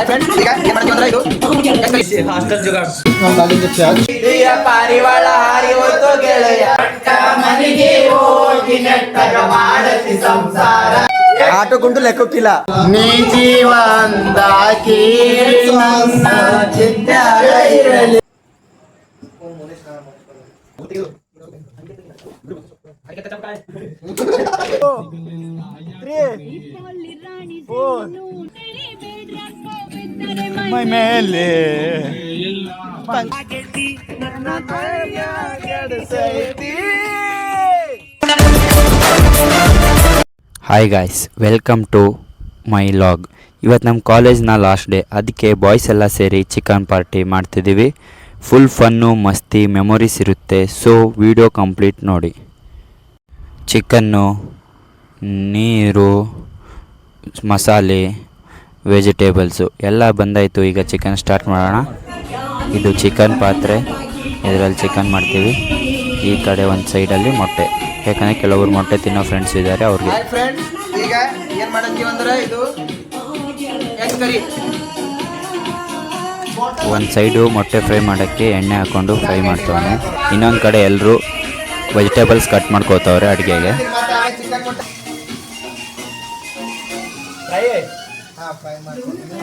Friends ಈಗ ಏನ್ ಮಾಡ್ತೀವಿ ಅಂದ್ರೆ ಇದು ಹಾಸ್ಟೆಲ್ ಜುಗಾಡ್ ಪಾರಿವಾಳ ಹಾರಿ ಹೋಯ್ತು ಗೆಳೆಯ ಮನೆಗೆ ಹೋಗಿ ನೆಟ್ಟಗ ಮಾಡತಿ ಸಂಸಾರ ಆಟೋ ಗುಂಡು ಲೆಕ್ಕಕ್ಕಿಲ್ಲ ನೀ ಜೀವಂದಾಕಿ ಇರಲಿ ಮೈ ಮೇಲೆ hi guys, welcome to my vlog. ಇವತ್ತು ನಮ್ಮ ಕಾಲೇಜ್ನ ಲಾಸ್ಟ್ ಡೇ, ಅದಕ್ಕೆ ಬಾಯ್ಸ್ ಎಲ್ಲ ಸೇರಿ ಚಿಕನ್ ಪಾರ್ಟಿ ಮಾಡ್ತಿದ್ದೀವಿ. ಫುಲ್ ಫನ್ನು, ಮಸ್ತಿ, ಮೆಮೊರೀಸ್ ಇರುತ್ತೆ. ಸೊ ವಿಡಿಯೋ ಕಂಪ್ಲೀಟ್ ನೋಡಿ. ಚಿಕನ್ನು, ನೀರು, ಮಸಾಲೆ, ವೆಜಿಟೇಬಲ್ಸು ಎಲ್ಲ ಬಂದಾಯಿತು. ಈಗ ಚಿಕನ್ ಸ್ಟಾರ್ಟ್ ಮಾಡೋಣ. ಇದು ಚಿಕನ್ ಪಾತ್ರೆ, ಇದರಲ್ಲಿ ಚಿಕನ್ ಮಾಡ್ತೀವಿ. ಈ ಕಡೆ ಒಂದು ಸೈಡಲ್ಲಿ ಮೊಟ್ಟೆ, ಯಾಕಂದರೆ ಕೆಲವರು ಮೊಟ್ಟೆ ತಿನ್ನೋ ಫ್ರೆಂಡ್ಸ್ ಇದ್ದಾರೆ ಅವ್ರಿಗೆ. ಫ್ರೆಂಡ್ಸ್ ಈಗ ಏನು ಮಾಡತ್ತೀವಿ ಅಂದ್ರೆ ಇದು ಎಗ್ ಕರಿ. ಒಂದು ಸೈಡು ಮೊಟ್ಟೆ ಫ್ರೈ ಮಾಡೋಕ್ಕೆ ಎಣ್ಣೆ ಹಾಕ್ಕೊಂಡು ಫ್ರೈ ಮಾಡ್ತವನೆ. ಇನ್ನೊಂದು ಕಡೆ ಎಲ್ಲರೂ ವೆಜಿಟೇಬಲ್ಸ್ ಕಟ್ ಮಾಡ್ಕೋತವ್ರೆ ಅಡುಗೆಗೆ.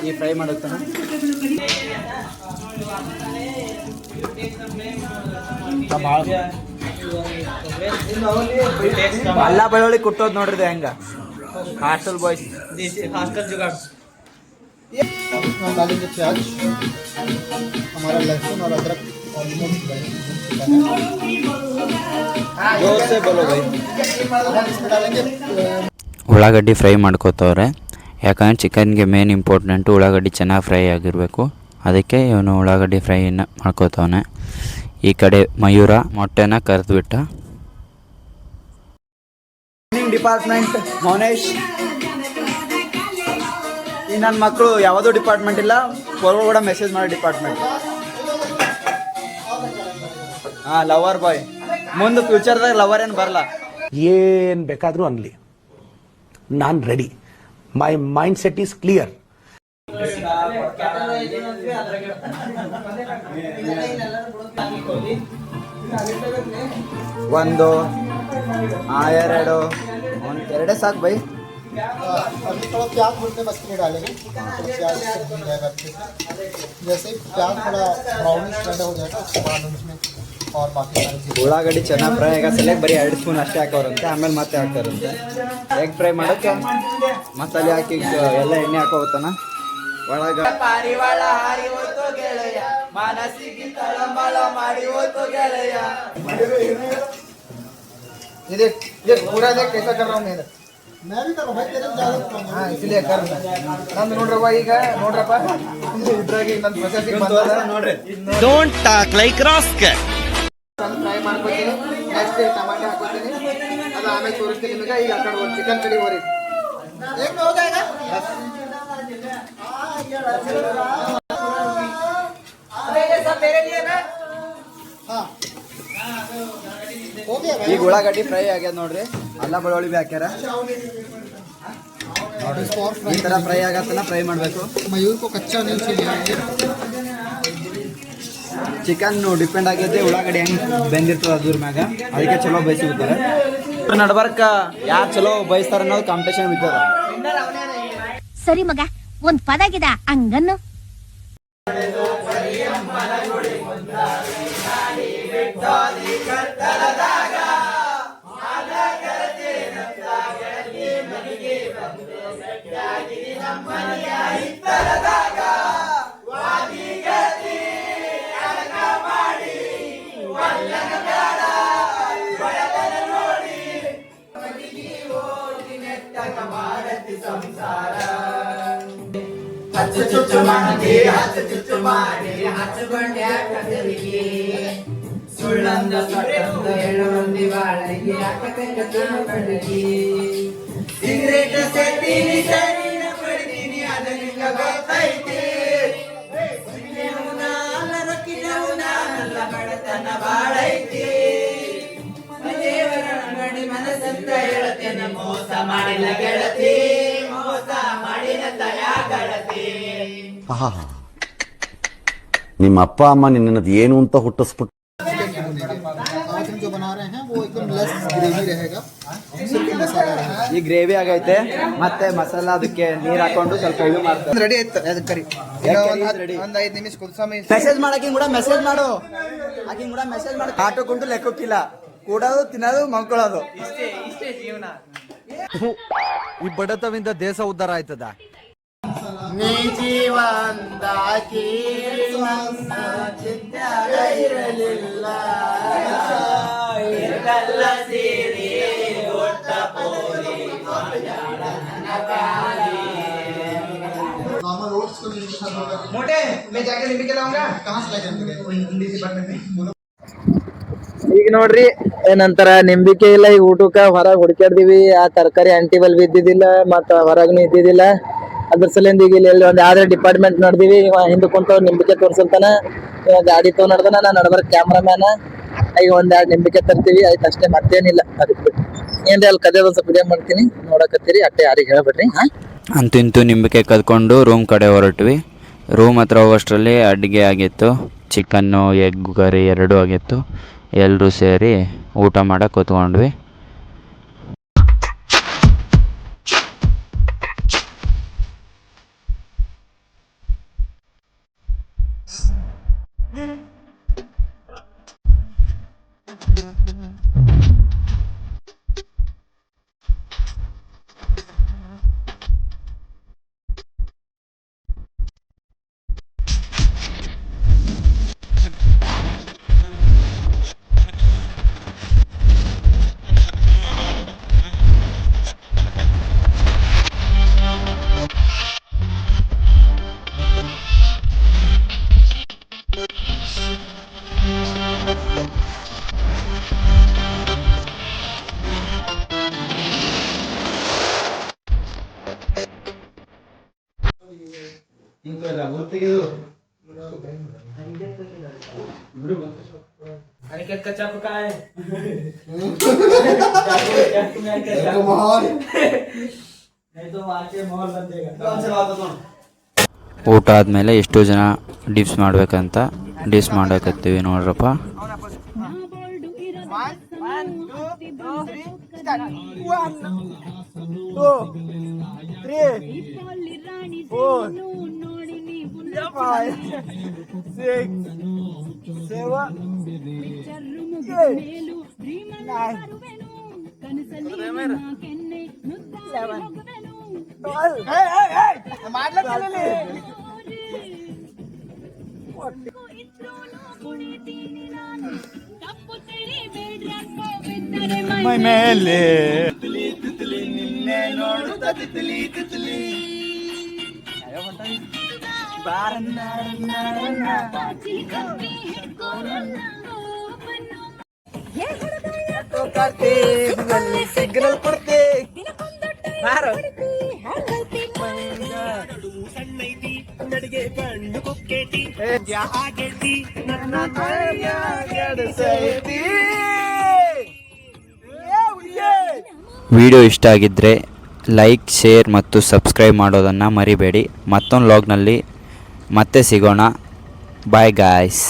ಈ ಫ್ರೈ ಮಾಡುತ್ತಾನೆ. ಅಲ್ಲ ಬೆಳ್ಳುಳ್ಳಿ ಕುಟ್ಟೋದು ನೋಡ್ರಿ ಹೆಂಗ ಹಾಸ್ಟೆಲ್ ಬಾಯ್ಸ್. ಹಾಸ್ಟೆಲ್ ಜುಗಾಡ್ डालेंगे प्याज, हमारा लहसुन और अदरक ऑलमोस्ट जोर से बोलो भाई. इसमें डालेंगे ಉಳ್ಳಾಗಡ್ಡಿ ಫ್ರೈ ಮಾಡ್ಕೋತವ್ರೆ. ಯಾಕಂದರೆ ಚಿಕನ್ಗೆ ಮೇನ್ ಇಂಪಾರ್ಟೆಂಟು ಉಳ್ಳಾಗಡ್ಡಿ ಚೆನ್ನಾಗಿ ಫ್ರೈ ಆಗಿರಬೇಕು. ಅದಕ್ಕೆ ಇವನು ಉಳ್ಳಾಗಡ್ಡಿ ಫ್ರೈನ ಮಾಡ್ಕೋತವನೆ. ಈ ಕಡೆ ಮಯೂರ ಮೊಟ್ಟೆನ ಕರೆದ್ಬಿಟ್ಟ. ಡಿಪಾರ್ಟ್ಮೆಂಟ್ ಮೌನೇಶ್. ಈ ನನ್ನ ಮಕ್ಕಳು ಯಾವುದೋ ಡಿಪಾರ್ಟ್ಮೆಂಟ್ ಇಲ್ಲ, ಹೊರಗಡೆ ಕೂಡ ಮೆಸೇಜ್ ಮಾಡಿ ಡಿಪಾರ್ಟ್ಮೆಂಟ್. ಹಾಂ, ಲವರ್ ಬಾಯ್. ಮುಂದೆ ಫ್ಯೂಚರ್ದಾಗ ಲವರ್ ಏನು ಬರಲ್ಲ. ಏನ್ ಬೇಕಾದ್ರೂ ಅನ್ಲಿ, ನಾನ್ ready. My mind set is clear. ಒಂದು ಎರಡು ಎರಡೇ ಸಾಕು ಬೈ. अभी थोड़ा प्याज भूनने बस के लिए डालेंगे. प्याज से भून जाएगा अच्छे से. जैसे ही प्याज थोड़ा ब्राउनिश कलर हो जाएगा उसके बाद हम इसमें और बाकी सारी चीज़. ಉಳ್ಳಾಗಡ್ಡಿ ಚೆನ್ನಾಗಿ ಫ್ರೈ ಆಗ ಸಲಕ್ಕೆ ಬರೀ 2 ಸ್ಪೂನ್ ಅಷ್ಟೇ ಹಾಕೋರಂತೆ, ಆಮೇಲೆ ಮತ್ತೆ ಹಾಕ್ತಾರಂತೆ. ಎಗ್ ಫ್ರೈ ಮಾಡೋಕ್ಕೆ ಮಸಾಲೆ ಹಾಕಿ ಎಲ್ಲ ಎಣ್ಣೆ ಹಾಕೋತಾನ ಒಳಗ. ಪಾರಿವಾಳ ಹಾರಿ ಹೋಯ್ತು ಗೆಳೆಯ, ಮನಸ್ಸಿಗೆ ತಳಮಳ ಮಾಡಿ ಹೋಯ್ತು ಗೆಳೆಯ. ये पूरा देख कैसा कर रहा हूँ मैं भी कर रहा हूँ भाई, तेरे में ज़्यादा प्रॉब्लम. ಹಾಂ, इसलिए कर ನಂದು ನೋಡ್ರಪ್ಪ. ಈಗ ನೋಡ್ರಪ್ಪ, ಇದ್ರಾಗಿ ನನ್ನ ಪ್ರೊಸೆಸಿಂಗ್ ಬಂದದ ನೋಡ್ರಿ. Don't talk like rascal. Fry ಮಾಡ್ಕೊತೀನಿ. ನೆಕ್ಸ್ಟ್ ಟಮಾಟೆ ಹಾಕೋತೀನಿ. ಅದು ಆಮೇಲೆ ತೋರಿಸ್ತೀನಿ ನಿಮಗೆ. ಈಗ ಆ ಕಡೆ ಚಿಕನ್ ಕಡಿ ಹೋರಿ. एक में हो जाएगा. हाँ हो गया भाई. ಈಗ ಉಳ್ಳಾಗಡ್ಡಿ ಫ್ರೈ ಆಗ್ಯದ ನೋಡ್ರಿ. ಅಲ್ಲ ಬೆಳ್ಳುಳ್ಳಿ ಬಿ ಹಾಕ್ಯಾರ. इसको और ಈ फ्राई. ಥರ ಫ್ರೈ ಆಗತ್ತನ ಫ್ರೈ ಮಾಡಬೇಕು. मयूर को कच्चा नहीं चाहिए. ಚಿಕನ್ ಡಿಪೆಂಡ್ ಆಗೈತೆ ಉಳ್ಳಾಗಡ್ಡಿ ಹೆಂಗೆ ಬೆಂದಿರ್ತದೆ ಅದ್ರ ಮ್ಯಾಗ. ಅದಕ್ಕೆ ಚಲೋ ಬಯಸಿರ್ತಾರೆ. ನಡ್ಬರ್ಕ ಯಾರು ಚಲೋ ಬಯಸ್ತಾರ ಅನ್ನೋದು ಕಾಂಪಿಟೇಷನ್ ಬಿದ್ದಾರ. ಸರಿ ಮಗ, ಒಂದ್ ಪದಾಗಿದ ಹಂಗನ್ನು. ಸುಳ್ಳಂದ ಸೊಟ್ಟಂದ ಹೇಳುವಂದಿ ಬಾಳಿಗೆ ಸಿಗರೇಟ್ ಸೇತೀನಿ, ಸರಿನ ಪಡಿತೀನಿ, ಅದು ನಿಂಗ ಗೊತ್ತೈತಿ. ಅಲ್ಲ ರೊಕ್ಕಿನವನ ಅಲ್ಲ ಬಡತನ ಬಾಳೈತಿ. ದೇವರ ಅಂಗಡಿ ಮನಸ್ಸಂತ ಹೇಳತೇನೆ, ಮೋಸ ಮಾಡಿಲ್ಲ ಗೆಳತಿ, ಮೋಸ ಮಾಡಿದ ತಯಾ ಗೆಳತಿ. ನಿಮ್ಮ ಅಪ್ಪ ಅಮ್ಮ ನಿನ್ನದು ಏನು ಅಂತ ಹುಟ್ಟಿಸ್ಬಿಟ್ಟು आज हम जो बना रहे हैं वो एकदम लेस ग्रेवी रहेगा, सिर्फ मसाला रहेगा। ಈ ಗ್ರೇವಿ ಆಗೈತೆ ಮತ್ತೆ ಮಸಾಲ ಅದಕ್ಕೆ ನೀರ್ ಹಾಕೊಂಡು ಸ್ವಲ್ಪ ಇದು ಮಾಡ್ತಾರೆ. ರೆಡಿ ಆಯ್ತು ಅದಕ್ಕೆ ಕರಿ ರೆಡಿ. ಒಂದು 5 ನಿಮಿಷ ಕುದಿಸೋಮಿ. ಮೆಸೇಜ್ ಮಾಡಕ್ಕೆ ಕೂಡ ಮೆಸೇಜ್ ಮಾಡು, ಆಕಿಂಗ್ ಕೂಡ ಮೆಸೇಜ್ ಮಾಡು. ಆಟೋಕೊಂಡು ಲೆಕ್ಕಕ್ಕಿಲ್ಲ, ಕೂಡೋದು ತಿನ್ನೋದು ಮಂಕೊಳ್ಳೋದು ಇಷ್ಟೇ ಜೀವನ. ಈ ಬಡತವಿಂದ ದೇಶ ಉದ್ಧಾರ ಆಯ್ತದ. ನೀ ಜೀವಂದಾಗಿ ನನ್ನ ಚಿಂತ್ಯಾಗ ಇರಲಿಲ್ಲ, नॉर्मल ओट्स को नींबू के साथ होगा। मोटे मैं जाके नींबू के लाऊंगा. कहाँ से लेके आएंगे? हिंदी डिपार्टमेंट में बोलो। ಈಗ ನೋಡ್ರಿ ಏನಂತಾರ ನಿಂಬಿಕೆ ಇಲ್ಲ, ಈಗ ಊಟಕ್ಕ ಹೊರಗೆ ಹುಡ್ಕ್ಯಾಡ್ದಿವಿ. ಆ ತರಕಾರಿ ಅಂಟಿಬಲ್ ಬಿದ್ದಿದ್ದಿಲ್ಲ, ಮತ್ತ ಹೊರಗ್ನು ಇದ್ದಿದ್ದಿಲ್ಲ. ಅದ್ರ ಸಲಿಂದ ಈಗ ಇಲ್ಲಿ ಒಂದ್ ಯಾವ್ದೇ ಡಿಪಾರ್ಟ್ಮೆಂಟ್ ನೋಡಿದಿವಿ. ಇವ ಹಿಂದೆ ಕುಂತ ನಿಂಬಿಕೆ ತೋರ್ಸಲ್ತಾನ, ಇವ ಗಾಡಿ ತಗೊಂಡ್ ನಡ್ದಾನ, ನಾ ನಡ್ಬರ್ಕ್ ಕ್ಯಾಮ್ರಾಮ್ಯಾನ. ಈಗ ಒಂದ್ 2 ನಿಂಬಿಕೆ ತರ್ತೀವಿ, ಆಯ್ತು ಅಷ್ಟೇ, ಮತ್ತೇನಿಲ್ಲ. ಅದಕ್ಕೆ ಏನ್ರಿ ಅಲ್ಲಿ ಕದೇದ ಸ್ವಲ್ಪ ವಿಡಿಯೋ ಮಾಡ್ತೀನಿ, ನೋಡಕತ್ತೀರಿ. ಅಟ್ಟೆ ಯಾರಿಗೆ ಹೇಳ್ಬಿಡ್ರಿ. ಅಂತೂ ಇಂತೂ ನಿಂಬಿಕೆ ಕದ್ಕೊಂಡು ರೂಮ್ ಕಡೆ ಹೊರಟ್ವಿ. ರೂಮ್ ಹತ್ರ ಹೋಗೋಷ್ಟರಲ್ಲಿ ಅಡುಗೆ ಆಗಿತ್ತು. ಚಿಕನ್ನು, ಎಗ್ ಕರಿ ಎರಡೂ ಆಗಿತ್ತು. ಎಲ್ಲರೂ ಸೇರಿ ಊಟ ಮಾಡಕ್ಕೆ ಕೂತ್ಕೊಂಡ್ವಿ. ಊಟ ಆದಮೇಲೆ ಎಷ್ಟೋ ಜನ ಡಿಪ್ಸ್ ಮಾಡ್ಬೇಕಂತ ಡಿಪ್ಸ್ ಮಾಡಕತ್ತೀವಿ ನೋಡ್ರಪ್ಪ. ಸಿಗ್ನಲ್ ಕೊಡ್ತೆ ವಿಡಿಯೋ ಇಷ್ಟ ಆಗಿದ್ದರೆ ಲೈಕ್, ಶೇರ್ ಮತ್ತು ಸಬ್ಸ್ಕ್ರೈಬ್ ಮಾಡೋದನ್ನು ಮರಿಬೇಡಿ. ಮತ್ತೊಂದು ವ್ಲಾಗ್ನಲ್ಲಿ ಮತ್ತೆ ಸಿಗೋಣ. Bye guys.